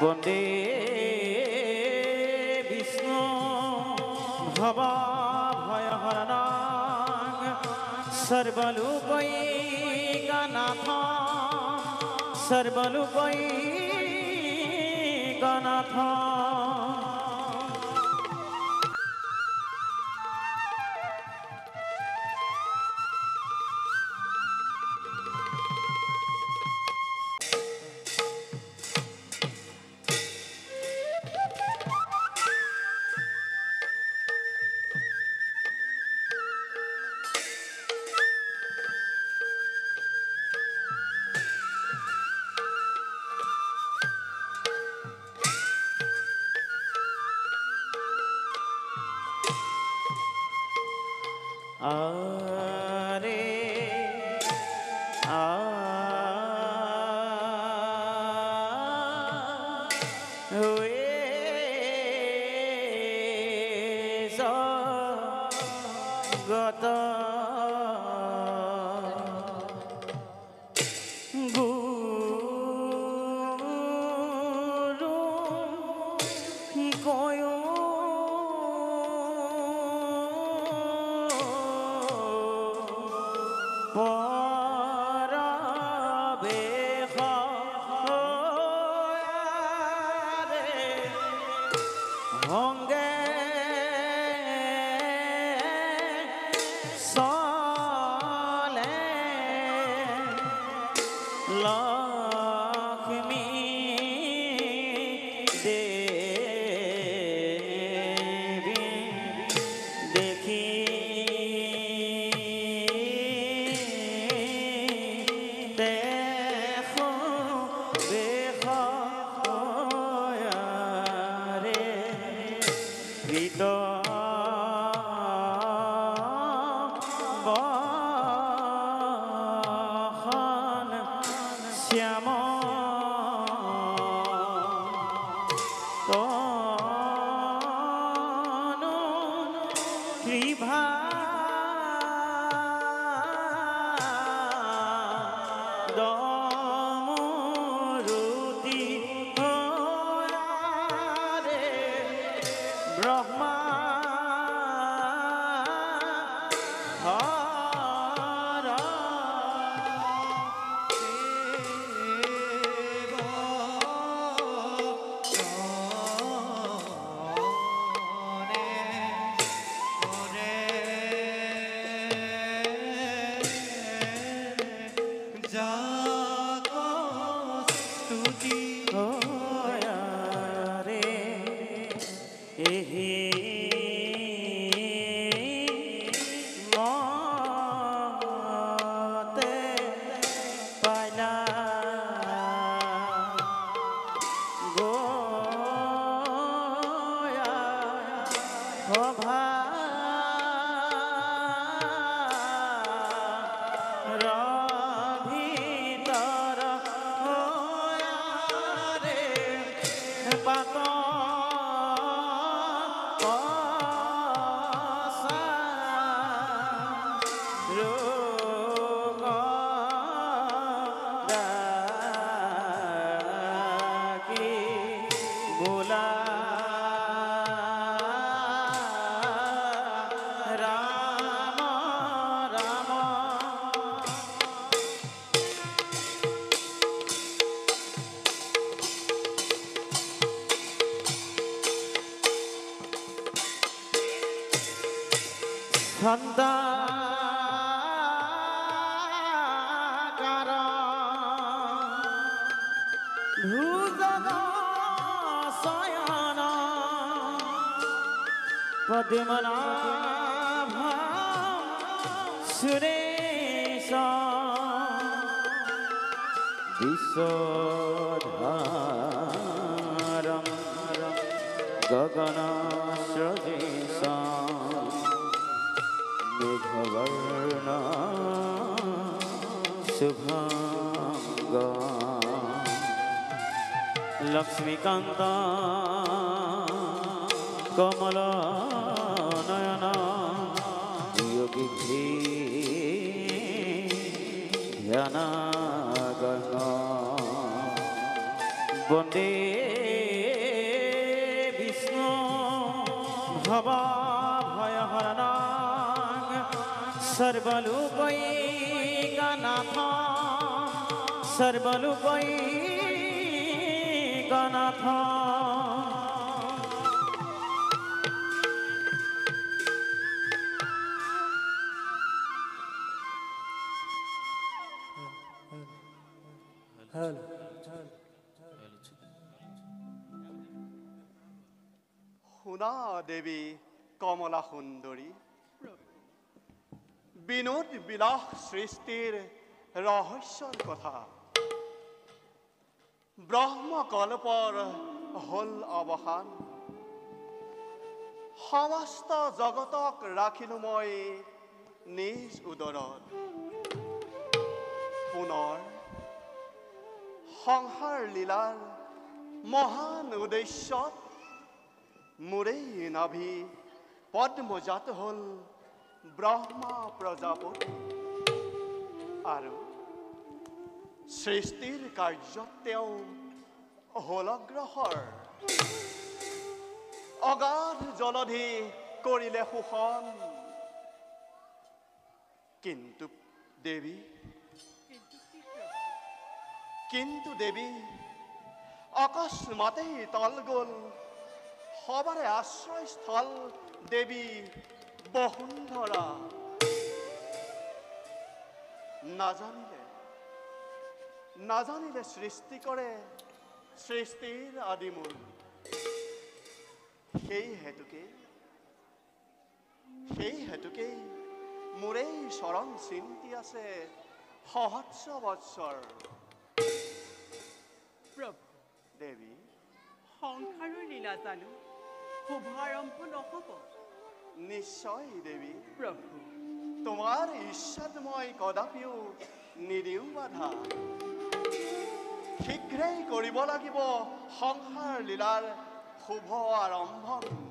বন্দে বিষ্ণু ভবভয়হরণং সর্বলোকৈকনাথং সর্বলোকৈকনাথং। আরে ওয়ে জগত গুরু কয় Honge sole Lakshmi Devi dekhi dekho dekho Vito Bahan Syama Tono Kribha Domuruti Brahma Hara Santa Kara Bhujaga Sayana Padmanabha Suresha Visodharam Gagana Srajesha Meghavarna Subhanga Lakshmikanta Kamala Nayana Yogi Dhyana Gana Vande Bishnu ভবভয়হরণং সর্বলোকৈকনাথং সর্বলোকৈকনাথং শুনা দেৱী কমলা সুন্দৰী বিনোদ বিলাস সৃষ্টিৰ ৰহস্যৰ কথা ব্ৰহ্মকল্পৰ হল অৱসান সমস্ত জগতক ৰাখিলো মই নিজ উদৰত পুনৰ সংসাৰ লীলাৰ মহান উদ্দেশ্যত মোৰেই নাভি পদ্মজাত হল ব্ৰহ্মা প্ৰজাপতি আৰু সৃষ্টিৰ কাৰ্যত তেওঁ হল অগ্ৰসৰ অগাধ জলধি কৰিলে শোষণ কিন্তু দেৱী অকস্মাতেই তল গল সবাৰে আশ্ৰয়স্থল দেৱী বসুন্ধৰা নাজানিলে সৃষ্টি কৰে সৃষ্টিৰ আদিমূল সেই হেতুকেই মোৰেই চৰণ চিন্তি আছে সহস্ৰ বৎসৰ প্ৰভু দেৱী সংসাৰৰ লীলা জানো শুভাৰম্ভ নহব নিশ্চয় দেৱী প্ৰভু তোমাৰ ইচ্ছাত মই কদাপিও নিদিওঁ বাধা শীঘ্ৰেই কৰিব লাগিব সংসাৰ লীলাৰ শুভ আৰম্ভণ